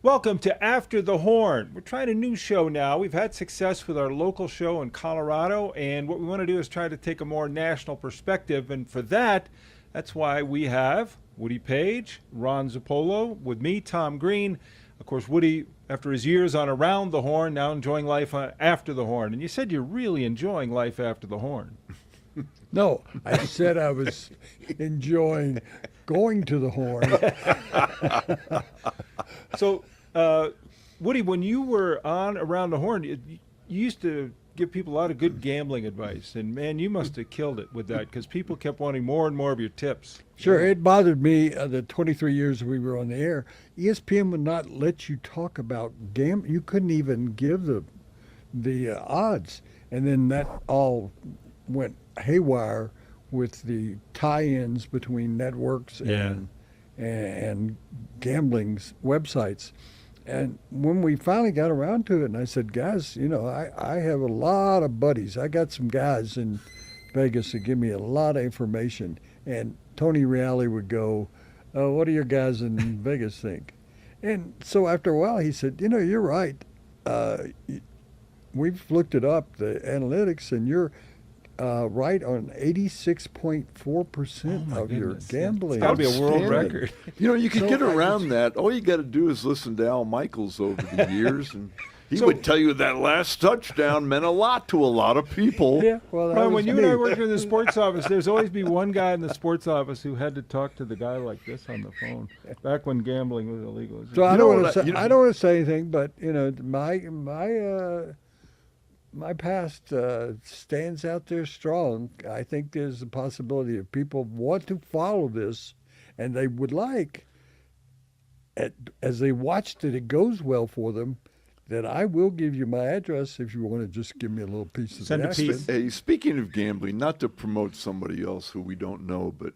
Welcome to After the Horn. We're trying a new show now. We've had success with our local show in Colorado, and what we want to do is try to take a more national perspective. And for that, that's why we have Woody Page, Ron Zappolo, with me, Tom Green. Of course, Woody, after his years on Around the Horn, now enjoying life after the Horn. And you said you're really enjoying life after the Horn. No, I said I was enjoying going to the Horn. So, Woody, when you were on Around the Horn, you used to give people a lot of good gambling advice. And, man, you must have killed it with that because people kept wanting more and more of your tips. Sure, it bothered me the 23 years we were on the air. ESPN would not let you talk about gambling. You couldn't even give the odds. And then that all went haywire with the tie-ins between networks and gambling websites. And when we finally got around to it, and I said, guys, I have a lot of buddies. I got some guys in Vegas that give me a lot of information. And Tony Reale would go, what do your guys in Vegas think? And so after a while, he said, you're right. We've looked it up, the analytics, and you're right on 86.4% of your gambling. It's got to be a world record. You can get around that. All you got to do is listen to Al Michaels over the years, and he would tell you that last touchdown meant a lot to a lot of people. Yeah, well, Ron, when you and I worked in the sports office, there's always be one guy in the sports office who had to talk to the guy like this on the phone. Back when gambling was illegal. So I don't want to say anything, but my past stands out there strong. I think there's a possibility if people want to follow this, and they would like, as they watch that it goes well for them, that I will give you my address if you want to just give me a little piece of the action. Hey, speaking of gambling, not to promote somebody else who we don't know, but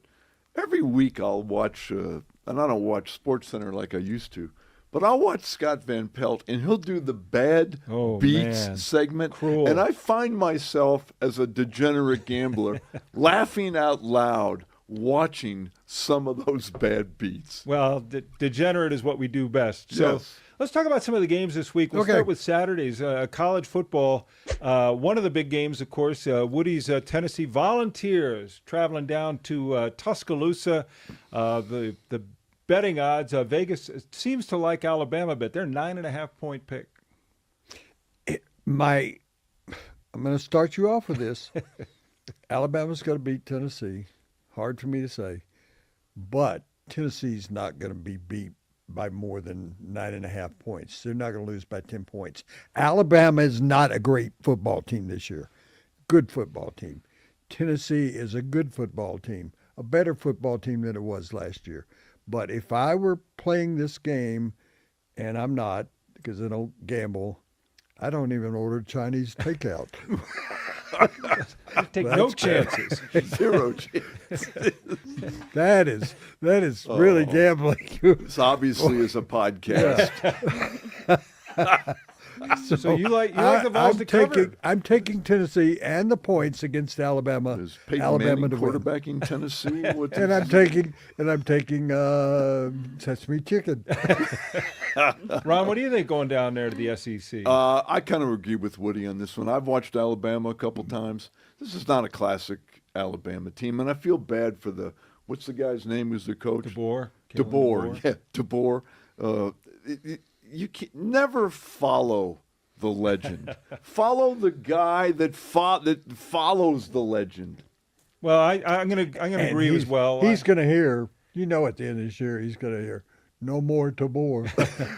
every week I'll watch, and I don't watch SportsCenter like I used to, but I'll watch Scott Van Pelt, and he'll do the bad beats segment. Cruel. And I find myself, as a degenerate gambler, laughing out loud watching some of those bad beats. Well, degenerate is what we do best. So yes. Let's talk about some of the games this week. We'll start with Saturdays. College football, one of the big games, of course, Woody's Tennessee Volunteers traveling down to Tuscaloosa. The betting odds, Vegas seems to like Alabama bet. They're 9.5-point pick. I'm going to start you off with this. Alabama's going to beat Tennessee. Hard for me to say. But Tennessee's not going to be beat by more than 9.5 points. They're not going to lose by 10 points. Alabama is not a great football team this year. Good football team. Tennessee is a good football team. A better football team than it was last year. But if I were playing this game, and I'm not because I don't gamble, I don't even order Chinese takeout. Take no chances. Zero chance. That is really gambling. This obviously is a podcast. So you like the Vols to cover? I'm taking Tennessee and the points against Alabama. Is Peyton Alabama Manning to win. quarterbacking Tennessee? And I'm taking sesame chicken. Ron, what do you think going down there to the SEC? I kind of agree with Woody on this one. I've watched Alabama a couple times. This is not a classic Alabama team, and I feel bad for what's the guy's name who's the coach? DeBoer. Yeah, DeBoer. You can never follow the legend. Follow the guy that follows the legend. Well, I'm gonna agree as well. He's going to hear, at the end of this year, he's going to hear, no more DeBoer.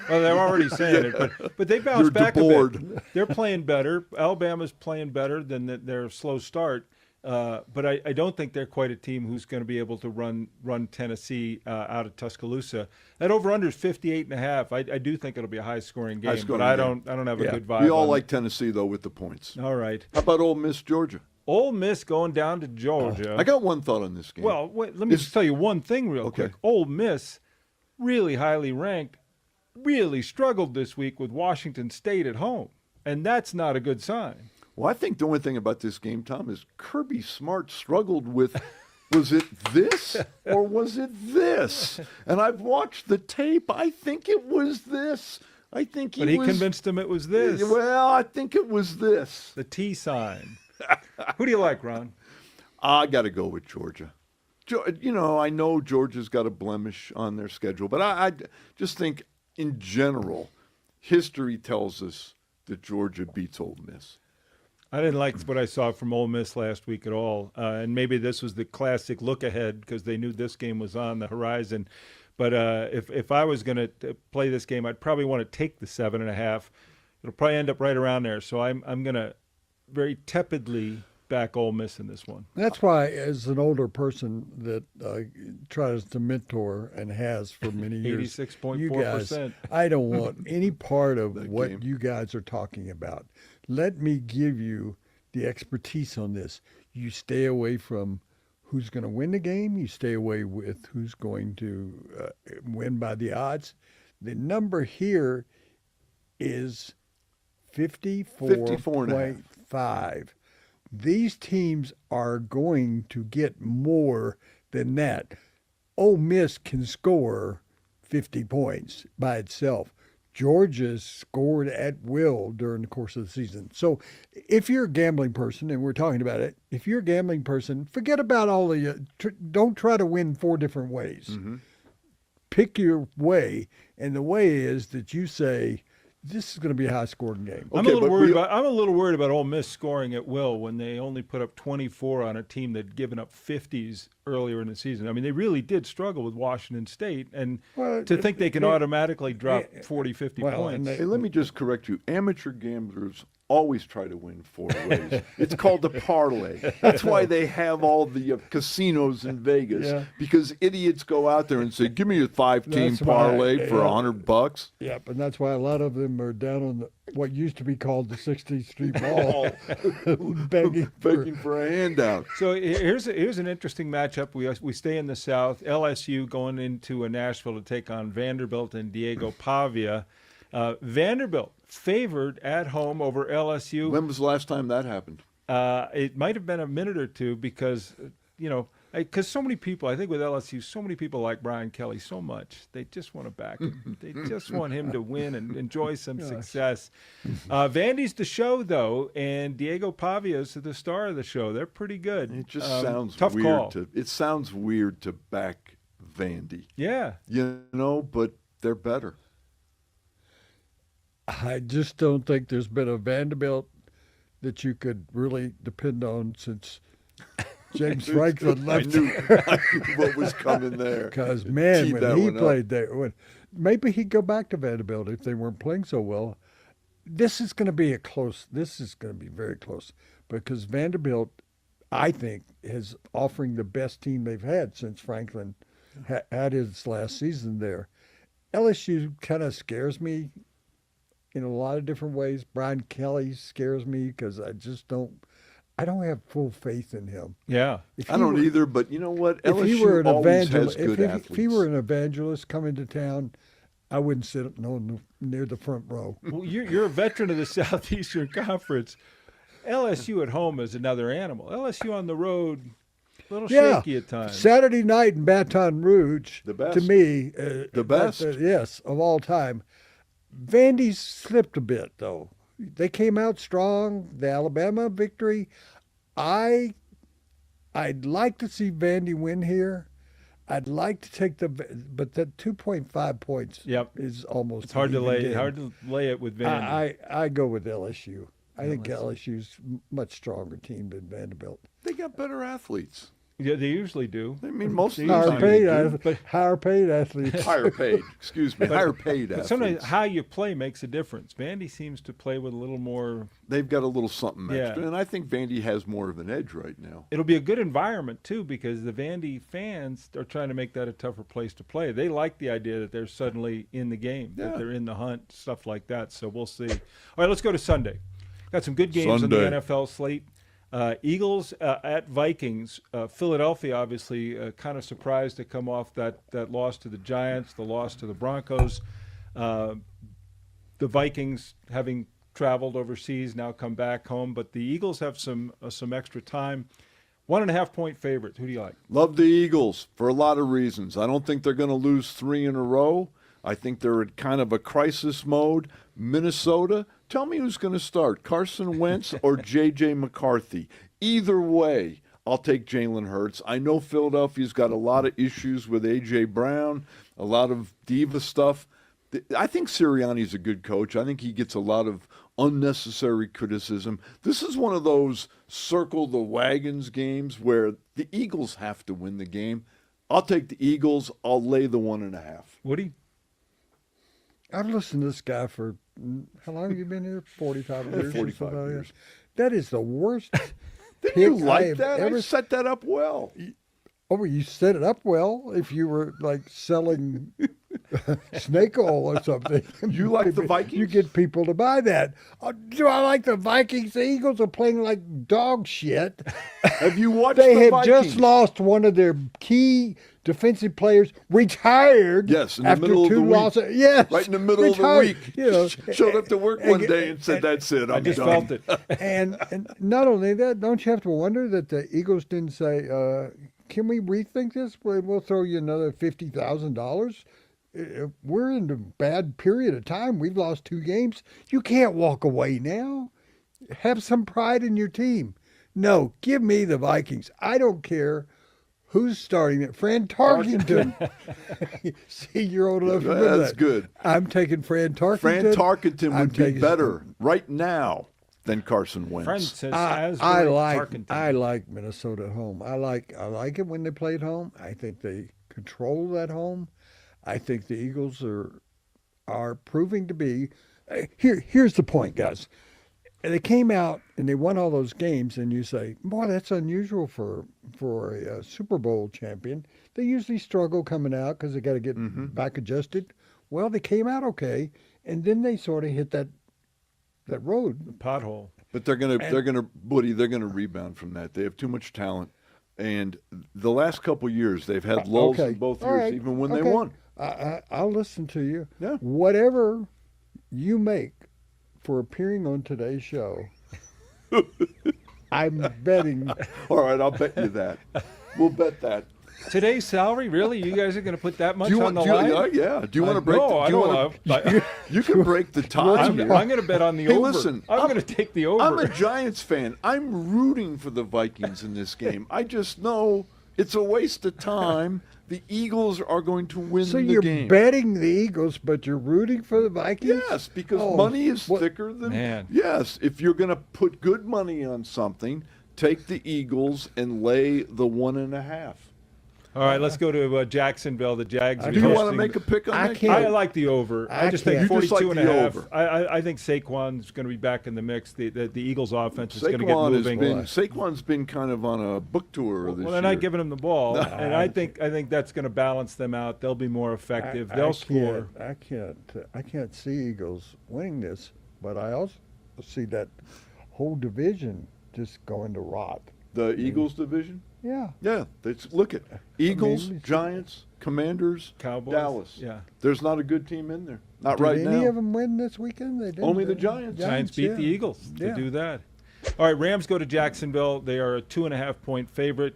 Well, they're already saying it, but they bounced back a bit. They're playing better. Alabama's playing better than their slow start. But I don't think they're quite a team who's going to be able to run Tennessee out of Tuscaloosa. That over/under is 58.5. I do think it'll be a high-scoring game, but I don't have a good vibe. We all like Tennessee though with the points. All right. How about Ole Miss, Georgia? Ole Miss going down to Georgia. I got one thought on this game. Well, wait, let me just tell you one thing real quick. Ole Miss, really highly ranked, really struggled this week with Washington State at home, and that's not a good sign. Well, I think the only thing about this game, Tom, is Kirby Smart struggled with Was it this or was it this? And I've watched the tape. I think it was this. I think But he convinced him it was this. Well, I think it was this. The T sign. Who do you like, Ron? I got to go with Georgia. You know, I know Georgia's got a blemish on their schedule, but I just think in general, history tells us that Georgia beats Ole Miss. I didn't like what I saw from Ole Miss last week at all, and maybe this was the classic look ahead because they knew this game was on the horizon. But if I was going to play this game, I'd probably want to take the 7.5. It'll probably end up right around there. So I'm going to very tepidly back Ole Miss in this one. That's why, as an older person that tries to mentor and has for many years, 86.4%. I don't want any part of what game. you guys are talking about. Let me give you the expertise on this. You stay away from who's going to win the game. You stay away with who's going to win by the odds. The number here is 54.5. These teams are going to get more than that. Ole Miss can score 50 points by itself. Georgia scored at will during the course of the season. So if you're a gambling person, and we're talking about it, if you're a gambling person, forget about all the, don't try to win 4 different ways. Mm-hmm. Pick your way, and the way is that you say, this is going to be a high-scoring game. I'm a little worried about Ole Miss scoring at will when they only put up 24 on a team that'd given up 50s earlier in the season. I mean, they really did struggle with Washington State, and to think they can automatically drop 40, 50 points. Hey, let me just correct you. Amateur gamblers always try to win 4 ways. It's called the parlay. That's why they have all the casinos in Vegas, because idiots go out there and say, give me a 5-team parlay for $100. Yep, and that's why a lot of them are down on what used to be called the 60th Street Mall, begging for a handout. So here's an interesting matchup. We stay in the South. LSU going into Nashville to take on Vanderbilt and Diego Pavia. Vanderbilt favored at home over LSU. When was the last time that happened? It might have been a minute or two because, because so many people, I think with LSU, so many people like Brian Kelly so much. They just want to back him. They just want him to win and enjoy some success. Vandy's the show, though, and Diego Pavia's the star of the show. They're pretty good. It just sounds tough weird. Call. It sounds weird to back Vandy. Yeah. But they're better. I just don't think there's been a Vanderbilt that you could really depend on since James Franklin left. I knew what was coming there. Because, man, when he played there, maybe he'd go back to Vanderbilt if they weren't playing so well. This is going to be very close because Vanderbilt, I think, is offering the best team they've had since Franklin had his last season there. LSU kind of scares me in a lot of different ways. Brian Kelly scares me because I don't have full faith in him. Yeah. I don't either, but you know what? If he were an evangelist, athletes. If he were an evangelist coming to town, I wouldn't sit near the front row. Well, you're a veteran of the Southeastern Conference. LSU at home is another animal. LSU on the road, a little shaky at times. Saturday night in Baton Rouge, the best. To me, the best. Yes, of all time. Vandy's slipped a bit, though. They came out strong. The Alabama victory. I'd like to see Vandy win here. I'd like to take but that 2.5 points is almost. It's hard to lay it with Vandy. I go with LSU. I think LSU's a much stronger team than Vanderbilt. They got better athletes. Yeah, they usually do. I mean, most of the time higher paid athletes. Higher paid. Excuse me. Higher paid athletes. But sometimes how you play makes a difference. Vandy seems to play with a little more. They've got a little something extra, and I think Vandy has more of an edge right now. It'll be a good environment too because the Vandy fans are trying to make that a tougher place to play. They like the idea that they're suddenly in the game, that they're in the hunt, stuff like that. So we'll see. All right, let's go to Sunday. Got some good games on the NFL slate. Eagles at Vikings. Philadelphia, obviously, kind of surprised to come off that loss to the Giants, the loss to the Broncos. The Vikings, having traveled overseas, now come back home. But the Eagles have some extra time. 1.5 point favorites. Who do you like? Love the Eagles for a lot of reasons. I don't think they're going to lose 3 in a row. I think they're in kind of a crisis mode. Minnesota, tell me who's going to start, Carson Wentz or J.J. McCarthy. Either way, I'll take Jalen Hurts. I know Philadelphia's got a lot of issues with A.J. Brown, a lot of diva stuff. I think Sirianni's a good coach. I think he gets a lot of unnecessary criticism. This is one of those circle the wagons games where the Eagles have to win the game. I'll take the Eagles. I'll lay the 1.5. Woody? I've listened to this guy for, how long have you been here? 45 years? 45 years. That is the worst Didn't you pick I like have that? ever I set that up well. Oh, you set it up well if you were like selling snake oil or something. You like the Vikings? You get people to buy that. Oh, do I like the Vikings? The Eagles are playing like dog shit. Have you watched They the have Vikings? just lost one of their key defensive players, retired. Yes, in the after middle of 2 the week. losses. Yes, Right in the middle retired, of the week. You know, Showed up to work one day and said, that's it, I'm I just done. felt it. and not only that, don't you have to wonder that the Eagles didn't say, can we rethink this? We'll throw you another $50,000. We're in a bad period of time. We've lost 2 games. You can't walk away now. Have some pride in your team. No, give me the Vikings. I don't care who's starting it. Fran Tarkenton. See, you're old enough to remember That's that. good. I'm taking Fran Tarkenton. Fran Tarkenton I'm would be taking- better right now than Carson Wentz. Friend says I Asbury like Tarkenton. Minnesota at home. I like it when they play at home. I think they control that home. I think the Eagles are proving to be. Here's the point, guys. They came out and they won all those games, and you say, "Boy, that's unusual for a Super Bowl champion." They usually struggle coming out because they got to get back adjusted. Well, they came out okay, and then they sort of hit that road. Pothole. But they're gonna rebound from that. They have too much talent, and the last couple years they've had lulls Okay. in both All years, right. even when they Okay. won. I'll listen to you. Yeah. Whatever you make for appearing on today's show, I'm betting. All right, I'll bet you that. We'll bet that. Today's salary, really? You guys are going to put that much Do you on want? the line? Yeah. Do you want to break? No, the, I do you don't wanna- know. You can break the ties. I'm here. going to bet on the Hey, over. listen, I'm going to take the over. I'm a Giants fan. I'm rooting for the Vikings in this game. I just know it's a waste of time. The Eagles are going to win So the you're game. betting the Eagles, but you're rooting for the Vikings? Yes, because Oh, money is what- thicker than. Man. Yes, if you're going to put good money on something, take the Eagles and lay the 1.5. All right, let's go to Jacksonville. The Jags. are Do you want to hosting make a pick on I that? can't- I like the over. I I just can't. think You just like 42 and the a half. over. I think Saquon's going to be back in the mix. The Eagles' offense is going to get moving. Saquon's been kind of on a book tour this year. Well, they're not giving him the ball, and I think that's going to balance them out. They'll be more effective. They'll score. I can't see Eagles winning this, but I also see that whole division just going to rot. The Eagles division? Yeah. Yeah. Look at Eagles, it's- Giants, Commanders, Cowboys. Dallas. Yeah. There's not a good team in there. Not Did right any now. of them win this weekend? They didn't. Only the did they? Giants. Giants beat the yeah. Eagles to Yeah. do that. All right, Rams go to Jacksonville. They are a 2.5 point favorite.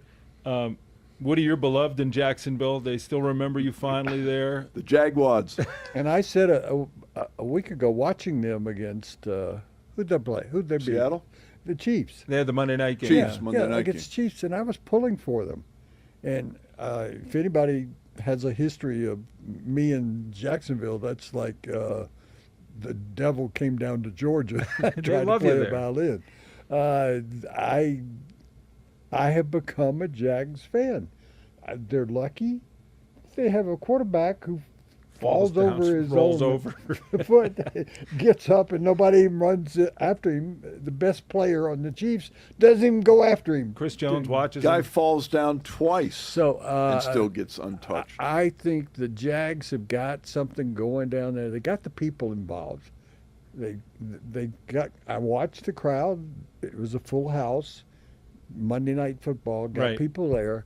Woody, you're beloved in Jacksonville. They still remember you fondly there. The Jaguars. And I said a week ago, watching them against who'd they play? Who'd they beat? Seattle? The Chiefs. They had the Monday night game. Chiefs. Monday night against Chiefs, and I was pulling for them. And if anybody has a history of me in Jacksonville, that's like the devil came down to Georgia They trying love to you play a there. violin. I have become a Jags fan. They're lucky. They have a quarterback who falls down, over his rolls own over. foot, gets up, and nobody even runs after him. The best player on the Chiefs doesn't even go after him. Chris Jones watches Guy him. falls down twice So and still gets untouched. I think the Jags have got something going down there. They got the people involved. They got. I watched the crowd. It was a full house. Monday Night Football got Right. people there.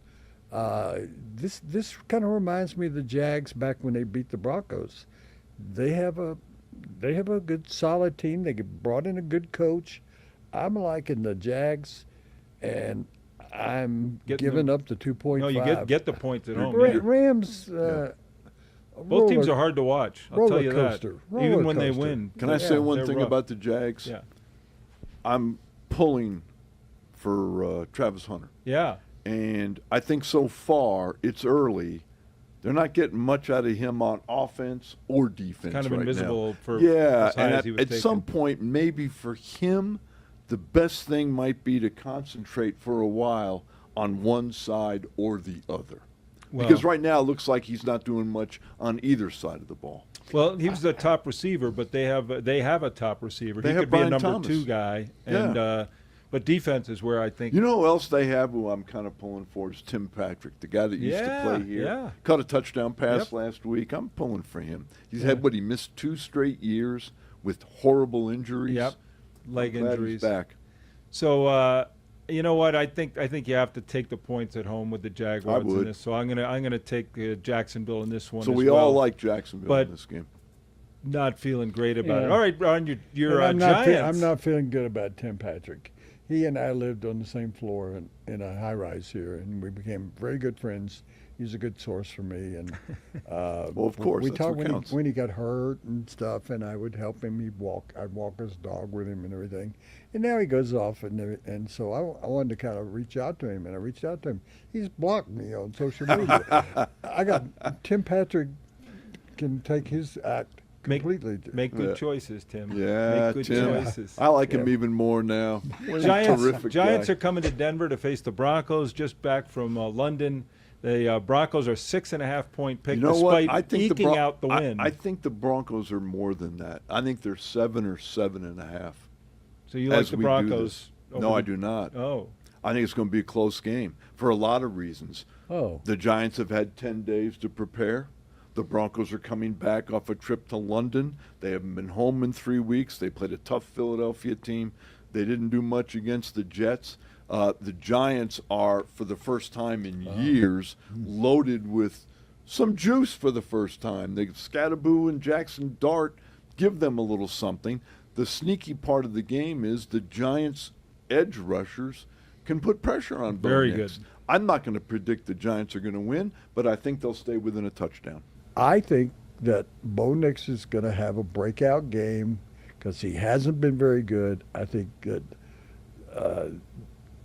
This kind of reminds me of the Jags back when they beat the Broncos. They have a good solid team. They brought in a good coach. I'm liking the Jags, and I'm Getting giving them- up the 2.5. No, you get the points at home. Ra- yeah. Rams. Both teams are hard to watch. I'll tell you that. roller Even when they coaster. win. Can I say one they're thing rough. about the Jags? Yeah. I'm pulling for Travis Hunter. Yeah. And I think so far, it's early. They're not getting much out of him on offense or defense Kind of right invisible now. for Yeah, as high and as he was at some taken. point, maybe for him, the best thing might be to concentrate for a while on one side or the other. Because Well- right now, it looks like he's not doing much on either side of the ball. Well, he was the top receiver, but they have a top receiver. They He have could be a Brian number Thomas. 2 guy, and Yeah. but defense is where I think You know who else they have who I'm kind of pulling for is Tim Patrick, the guy that used to Yeah, play here. yeah. Caught a touchdown pass Yep. last week. I'm pulling for him. He's Yeah. had, he missed 2 straight years with horrible injuries. Yep. leg I'm glad injuries. He's back. So you know what? I think you have to take the points at home with the Jaguars in would. this. So I'm gonna take Jacksonville in this one. So as we well. all like Jacksonville But- in this game. Not feeling great about it. Yeah. All right, Ron, your And I'm Giants. not feeling good about Tim Patrick. He and I lived on the same floor in a high rise here, and we became very good friends. He's a good source for me, and Well, of course, we that's talked what counts. when he got hurt and stuff, and I would help him. I'd walk his dog with him and everything. And now he goes off, and so I wanted to kind of reach out to him, and I reached out to him. He's blocked me on social media. I got Tim Patrick can take his act completely. Make good Yeah. choices, Tim. Yeah, Make good Tim. choices. I like him Yeah. even more now. He's a Giants terrific Giants guy. are coming to Denver to face the Broncos, just back from London. The Broncos are 6.5-point pick, You know what? despite I think eking out the I- win. I think the Broncos are more than that. I think they're 7 or 7.5. So you like as the we do Broncos? this. over No, I the- do not. Oh, I think it's going to be a close game for a lot of reasons. Oh, The Giants have had 10 days to prepare. The Broncos are coming back off a trip to London. They haven't been home in 3 weeks. They played a tough Philadelphia team. They didn't do much against the Jets. The Giants are, for the first time in years, loaded with some juice for the first time. Scatterboo and Jackson Dart give them a little something. The sneaky part of the game is the Giants' edge rushers can put pressure on Bo Very Nix. good. I'm not going to predict the Giants are going to win, but I think they'll stay within a touchdown. I think that Bo Nix is going to have a breakout game because he hasn't been very good. I think that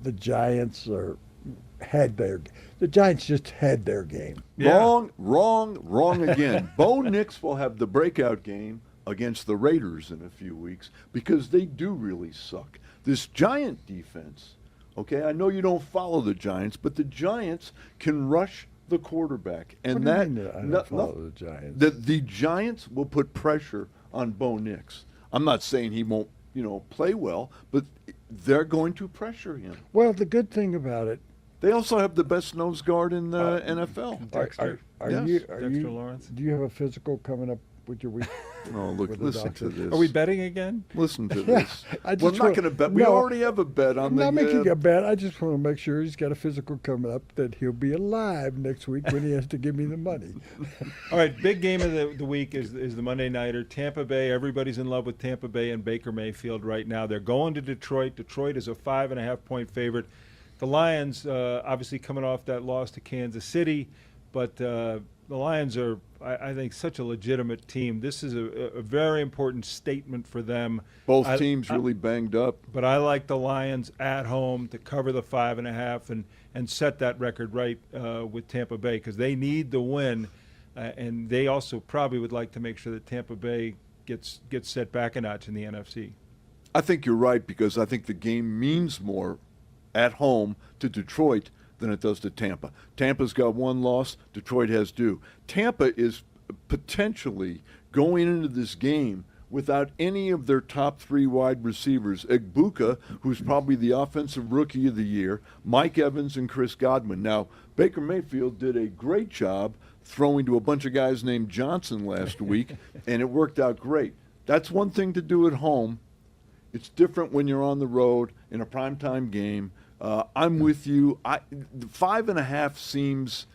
the Giants the Giants just had their game. Yeah. Wrong again. Bo Nix will have the breakout game against the Raiders in a few weeks because they do really suck. This Giant defense, okay, I know you don't follow the Giants, but the Giants can rush the quarterback. And What do that you mean I don't no- follow no- the Giants? the Giants will put pressure on Bo Nix. I'm not saying he won't, play well, but they're going to pressure him. Well, the good thing about it, They also have the best nose guard in the NFL. Dexter. Yes. Dexter Lawrence. Do you have a physical coming up with your week? Oh, look, with the listen doctor? to this. Are we betting again? Listen to Yeah, this. I We're just not want- going to bet. We no, already have a bet on I'm the. not making a bet. I just want to make sure he's got a physical coming up that he'll be alive next week when he has to give me the money. All right, big game of the week is the Monday Nighter. Tampa Bay, everybody's in love with Tampa Bay and Baker Mayfield right now. They're going to Detroit. Detroit is a 5.5-point favorite. The Lions, obviously coming off that loss to Kansas City, but the Lions are, I think, such a legitimate team. This is a very important statement for them. Both teams really banged up. But I like the Lions at home to cover the 5.5 and set that record right with Tampa Bay because they need the win, and they also probably would like to make sure that Tampa Bay gets set back a notch in the NFC. I think you're right because I think the game means more at home to Detroit than it does to Tampa. Tampa's got one loss. Detroit has two. Tampa is potentially going into this game without any of their top 3 wide receivers. Egbuka, who's probably the offensive rookie of the year, Mike Evans, and Chris Godwin. Now, Baker Mayfield did a great job throwing to a bunch of guys named Johnson last week, and it worked out great. That's one thing to do at home. It's different when you're on the road in a primetime game. I'm with you. The 5.5 seems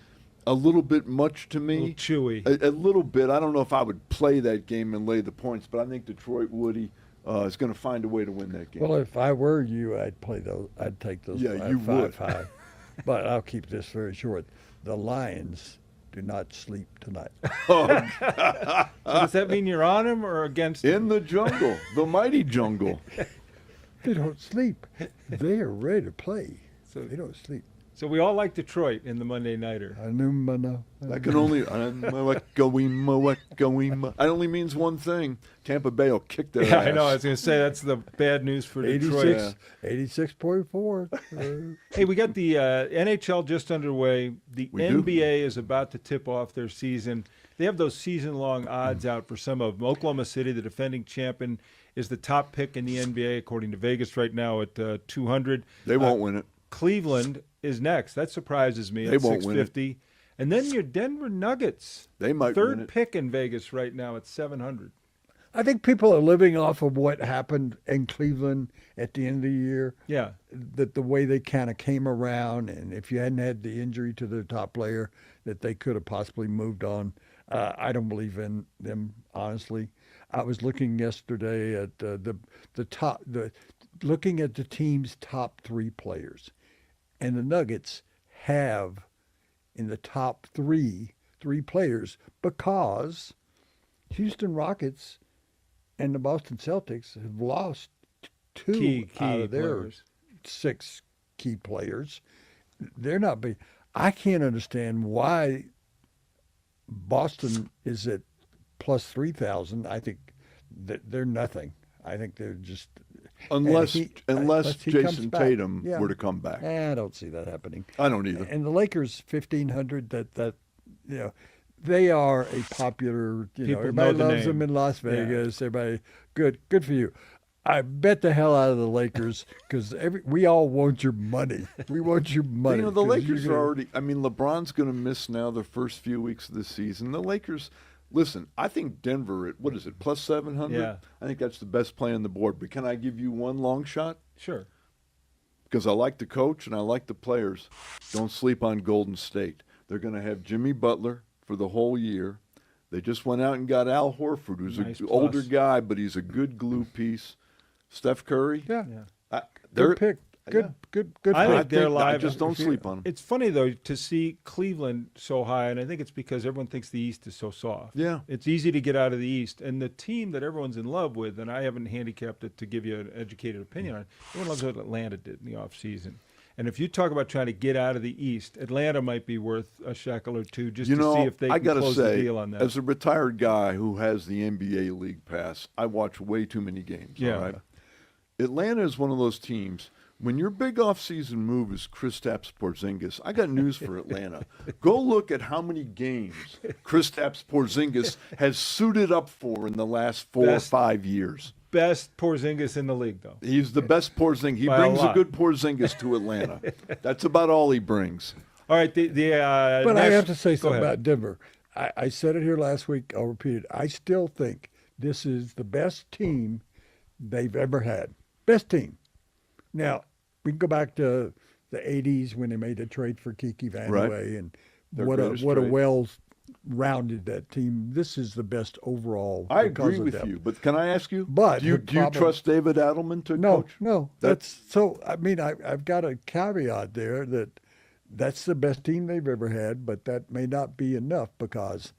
a little bit much to me. A little chewy. A little bit. I don't know if I would play that game and lay the points, but I think Detroit Woody is going to find a way to win that game. Well, if I were you, I'd play those. I'd take those. Yeah, you would. 5-5. But I'll keep this very short. The Lions do not sleep tonight. Oh, So does that mean you're on him or against him? in the jungle, the mighty jungle. They don't sleep. They are ready to play. So- They don't sleep. So we all like Detroit in the Monday Nighter. That can only that only means one thing. Tampa Bay will kick their Yeah, ass. I know. I was going to say that's the bad news for Detroit. 86.4. Hey, we got the NHL just underway. The We do. NBA is about to tip off their season. They have those season-long odds out for some of them. Oklahoma City, the defending champion, is the top pick in the NBA according to Vegas right now at 200. They won't win it. Cleveland is next. That surprises me They at won't win it. 650. And then your Denver Nuggets, They might third win it. pick in Vegas right now at 700. I think people are living off of what happened in Cleveland at the end of the year. Yeah. That the way they kind of came around, and if you hadn't had the injury to their top player, that they could have possibly moved on. I don't believe in them, honestly. I was looking yesterday at looking at the team's top three players, and the Nuggets have in the top three players because Houston Rockets and the Boston Celtics have lost two Key out of their players. 6 key players. They're not big. I can't understand why Boston is at plus 3,000. I think that they're nothing. I think they're just Unless he Jason comes back. Tatum Yeah. were to come back. I don't see that happening. I don't either. And the Lakers 1,500. That they are a popular. People Everybody know the loves them name. in Las Yeah. Vegas. Everybody good for you. I bet the hell out of the Lakers because we all want your money. We want your money. The 'cause Lakers you're are gonna- already. I mean, LeBron's going to miss now the first few weeks of the season. The Lakers. Listen, I think Denver at what is it plus 700? Yeah. I think that's the best play on the board. But can I give you one long shot? Sure. Because I like the coach and I like the players. Don't sleep on Golden State. They're going to have Jimmy Butler for the whole year. They just went out and got Al Horford, who's Nice an plus. older guy, but he's a good glue piece. Steph Curry. Yeah. They're Good pick. Good. I pick. think they're I live. just don't If you- sleep on them. It's funny, though, to see Cleveland so high, and I think it's because everyone thinks the East is so soft. Yeah. It's easy to get out of the East. And the team that everyone's in love with, and I haven't handicapped it to give you an educated opinion on, everyone loves what Atlanta did in the offseason. And if you talk about trying to get out of the East, Atlanta might be worth a shekel or two just to see if they I can gotta close say, the deal on that. as a retired guy who has the NBA League Pass, I watch way too many games. Yeah. All right? Atlanta is one of those teams. When your big off-season move is Kristaps Porzingis, I got news for Atlanta. Go look at how many games Kristaps Porzingis has suited up for in the last 4 or Best- 5 years. Best Porzingis in the league, though. He's the best Porzingis. He By a brings a lot. good Porzingis to Atlanta. That's about all he brings. All right, But I have to say go something ahead. about Denver. I said it here last week. I'll repeat it. I still think this is the best team they've ever had. Best team. Now, we can go back to the 80s when they made the trade for Kiki Vandeweghe Right. and Their what a greatest what a trade. well-rounded that team. This is the best overall. I because agree of with depth. you, but can I ask you? But do you, the do you problem- trust David Adelman to No, coach? no. That's- That's so. I mean, I've got a caveat there that that's the best team they've ever had, but that may not be enough because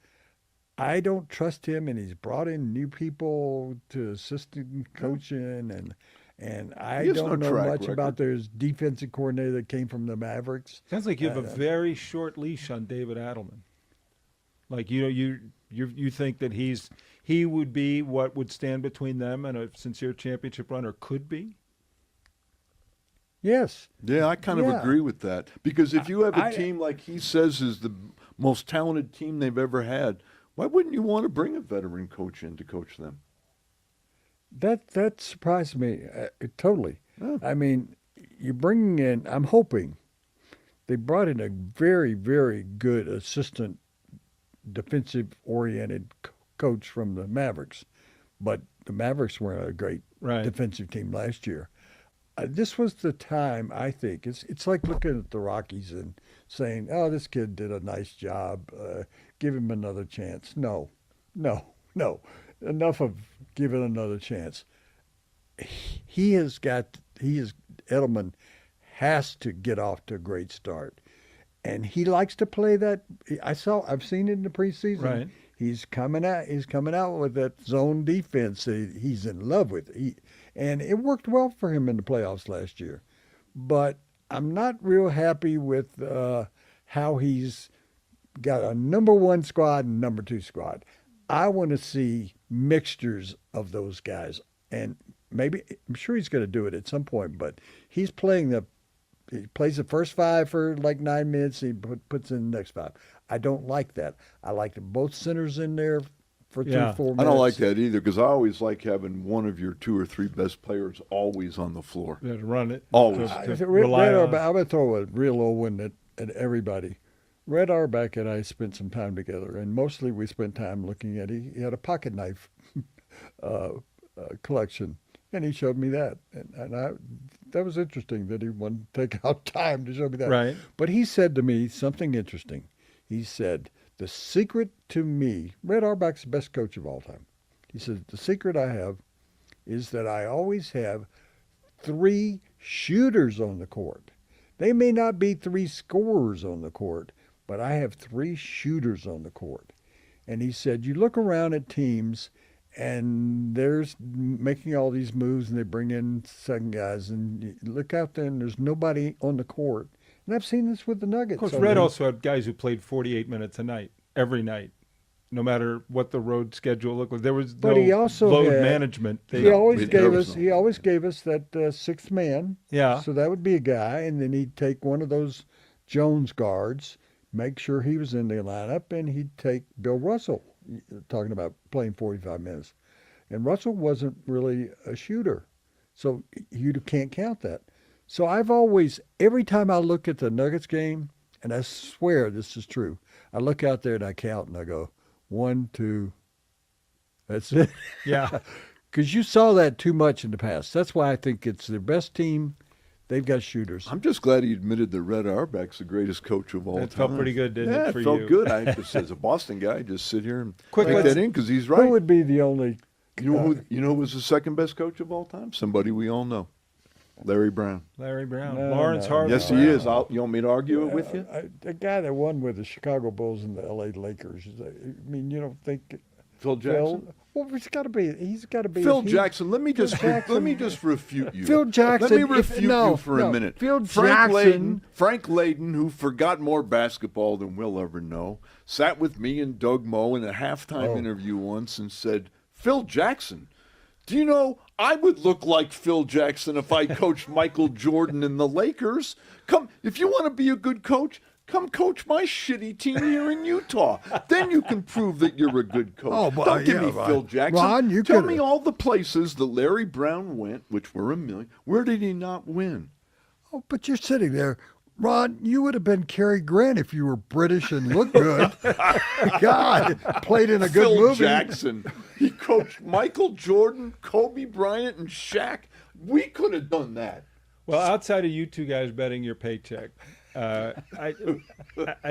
I don't trust him, and he's brought in new people to assistant coaching, and I He has don't no know track much record. about their defensive coordinator that came from the Mavericks. Sounds like you have a very short leash on David Adelman. Like you think that he would be what would stand between them and a sincere championship run, or could be. Yes, Yeah, I kind of Yeah. agree with that. Because if you have a I- team like he says is the most talented team they've ever had, why wouldn't you want to bring a veteran coach in to coach them? that surprised me totally. Yeah. I mean, you're bringing in. I'm hoping they brought in a very, very good assistant, defensive-oriented coach from the Mavericks, but the Mavericks weren't a great Right. defensive team last year. This was the time, I think. It's like looking at the Rockies and saying, "Oh, this kid did a nice job. Give him another chance." No. Enough of giving another chance. Edelman has to get off to a great start. And he likes to play that. I've seen it in the preseason. Right. He's coming out with that zone defense that he's in love with. And it worked well for him in the playoffs last year. But I'm not real happy with how he's got a number one squad and number two squad. I want to see mixtures of those guys. And maybe, I'm sure he's going to do it at some point, but he plays the first five for like 9 minutes. And he puts in the next five. I don't like that. I like both centers in there for 3-4 minutes. I don't like that either because I always like having one of your 2 or 3 best players always on the floor. Yeah, to run it. Always. To I'm rely on. going to throw a real old one at everybody. Red Auerbach and I spent some time together, and mostly we spent time looking at, he had a pocket knife collection, and he showed me that. And that was interesting that he wanted to take out time to show me that. Right. But he said to me something interesting. He said, the secret to me, Red Auerbach's the best coach of all time. He said, the secret I have is that I always have 3 shooters on the court. They may not be 3 scorers on the court, but I have 3 shooters on the court. And he said, you look around at teams and there's making all these moves and they bring in second guys and you look out there and there's nobody on the court. And I've seen this with the Nuggets. Of course, Red also had guys who played 48 minutes a night, every night, no matter what the road schedule looked like. There was no he also load management. He always there gave us that sixth man. Yeah. So that would be a guy, and then he'd take one of those Jones guards, make sure he was in the lineup, and he'd take Bill Russell, talking about playing 45 minutes. And Russell wasn't really a shooter, so you can't count that. So I've always, every time I look at the Nuggets game, and I swear this is true, I look out there and I count and I go, 1, 2, that's it. Yeah. Because you saw that too much in the past. That's why I think it's their best team. They've got shooters. I'm just glad he admitted that Red Auerbach's the greatest coach of all time. It felt pretty good, didn't yeah, it, for it felt you? good. I just, as a Boston guy, just sit here and Quick, take let's- that in because he's right. Who would be the only? You know who was the second best coach of all time? Somebody we all know. Larry Brown. Larry Brown. No, Lawrence no. Harvey. Yes, he Brown. is. You want me to argue it with you? The guy that won with the Chicago Bulls and the L.A. Lakers. I mean, you don't think Phil Jackson. Well, he's got to be. He's got to be. Phil Jackson. Let me just Jackson- refute you. Phil Jackson. Let me refute you for a minute. Phil Frank Jackson. Layden, who forgot more basketball than we'll ever know, sat with me and Doug Moe in a halftime interview once and said, "Phil Jackson. Do you know, I would look like Phil Jackson if I coached Michael Jordan and the Lakers. Come, if you want to be a good coach, come coach my shitty team here in Utah. Then you can prove that you're a good coach. Oh, well, Don't give yeah, me Ron. Phil Jackson. Ron, you Tell could- me all the places that Larry Brown went, which were a million. Where did he not win? Oh, but you're sitting there. Ron, you would have been Cary Grant if you were British and looked good. God, played in a good Phil movie. Jackson. He coached Michael Jordan, Kobe Bryant, and Shaq. We could have done that. Well, outside of you two guys betting your paycheck, I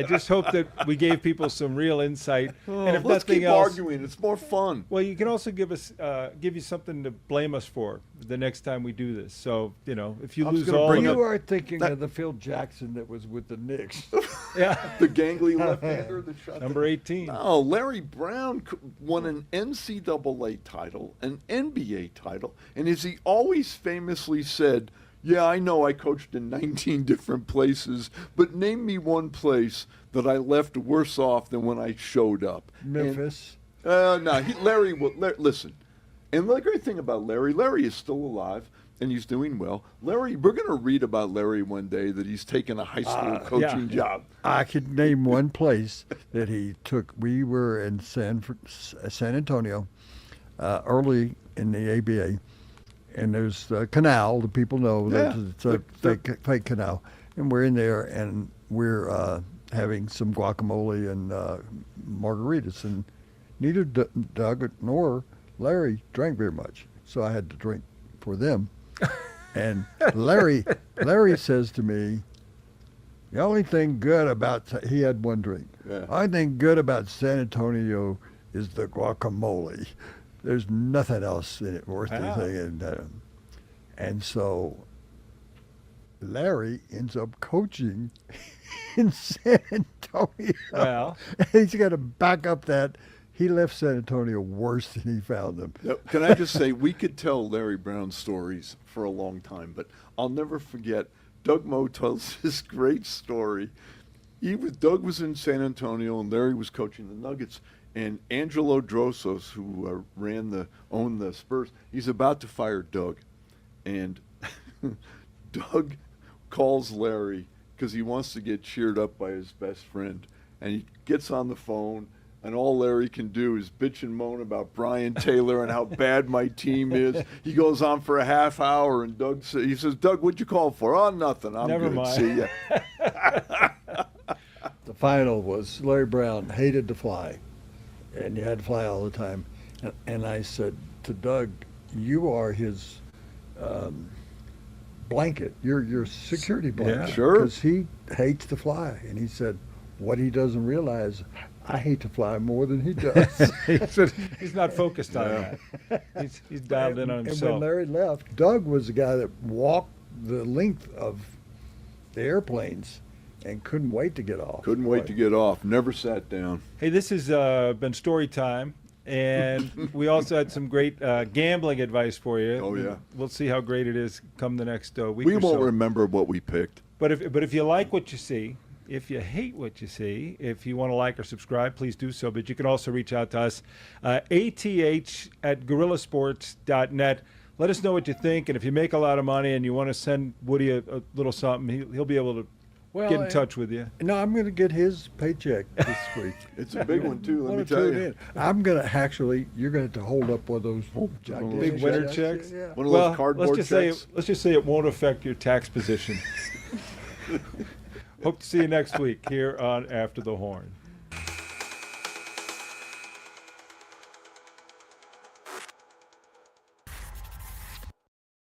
just hope that we gave people some real insight. And if Let's nothing keep else, arguing. It's more fun. well, you can also give you something to blame us for the next time we do this. So if you I was lose gonna all bring of You it, are thinking of the Phil Jackson that was with the Knicks. yeah, The gangly left-hander that shot number 18. No, Larry Brown won an NCAA title, an NBA title, and as he always famously said, yeah, I know I coached in 19 different places, but name me one place that I left worse off than when I showed up. Memphis. No, listen. And the great thing about Larry is still alive, and he's doing well. Larry, we're going to read about Larry one day that he's taken a high school coaching job. I could name one place that he took. We were in San Antonio early in the ABA, and there's a canal. The people know that it's a fake canal. And we're in there, and we're having some guacamole and margaritas. And neither Doug nor Larry drank very much, so I had to drink for them. And Larry says to me, the only thing good about, he had one drink. Yeah. The only thing good about San Antonio is the guacamole. There's nothing else in it worth anything. And so Larry ends up coaching in San Antonio. Well, And he's got to back up that he left San Antonio worse than he found them. Now, can I just say, we could tell Larry Brown stories for a long time, but I'll never forget, Doug Moe tells this great story. Doug was in San Antonio and Larry was coaching the Nuggets, and Angelo Drosos, who owned the Spurs, he's about to fire Doug. And Doug calls Larry because he wants to get cheered up by his best friend. And he gets on the phone, and all Larry can do is bitch and moan about Brian Taylor and how bad my team is. He goes on for a half hour, and he says, Doug, what'd you call for? Oh, nothing. I'm Never good. mind. See ya. The final was Larry Brown hated to fly, and you had to fly all the time. And I said to Doug, you are his blanket. You're your security blanket. Yeah. Sure. Because he hates to fly. And he said, what he doesn't realize, I hate to fly more than he does. he's not focused on Yeah. that. He's dialed in on And himself. when Larry left, Doug was the guy that walked the length of the airplanes and couldn't wait to get off. Couldn't wait to get off. Never sat down. Hey, this has been story time, and we also had some great gambling advice for you. Oh, yeah. We'll see how great it is come the next week We or won't so. remember what we picked. But if you like what you see, if you hate what you see, if you want to like or subscribe, please do so. But you can also reach out to us, ath@guerrillasports.net. Let us know what you think, and if you make a lot of money and you want to send Woody a little something, he'll be able to get in touch with you. No, I'm going to get his paycheck this week. It's a big one, too, let me Wanna tell tune you. in. I'm going to actually, you're going to have to hold up one of those gigantic Big winter checks? Yeah. One of Well, those cardboard let's checks. just say it won't affect your tax position. Hope to see you next week here on After the Horn.